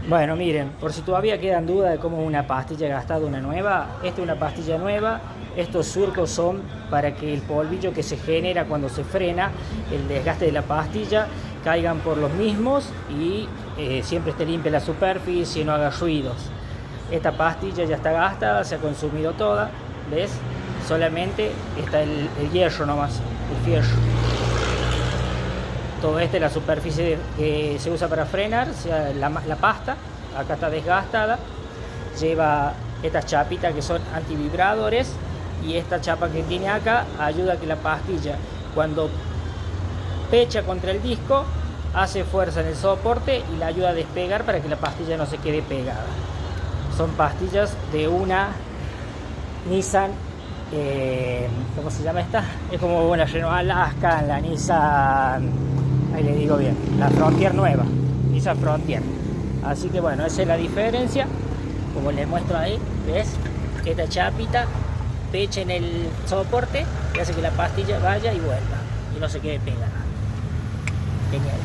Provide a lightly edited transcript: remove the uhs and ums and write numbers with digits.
Bueno, miren, por si todavía quedan dudas de cómo es una pastilla gastada, una nueva, esta es una pastilla nueva. Estos surcos son para que el polvillo que se genera cuando se frena, el desgaste de la pastilla, caigan por los mismos y siempre esté limpia la superficie y no haga ruidos. Esta pastilla ya está gastada, se ha consumido toda, ¿ves? Solamente está el hierro nomás, el fierro. Todo este es la superficie que se usa para frenar, o sea, la pasta, acá está desgastada, lleva estas chapitas que son antivibradores y esta chapa que tiene acá ayuda a que la pastilla cuando pecha contra el disco hace fuerza en el soporte y la ayuda a despegar para que la pastilla no se quede pegada. Son pastillas de una Nissan, ¿cómo se llama esta? Es como una Renault Alaska, la Nissan, ahí le digo bien, la Frontier nueva, Nissan Frontier. Así que bueno, esa es la diferencia, como les muestro ahí, ¿ves? Esta chapita pecha en el soporte y hace que la pastilla vaya y vuelva y no se quede pegada. Genial.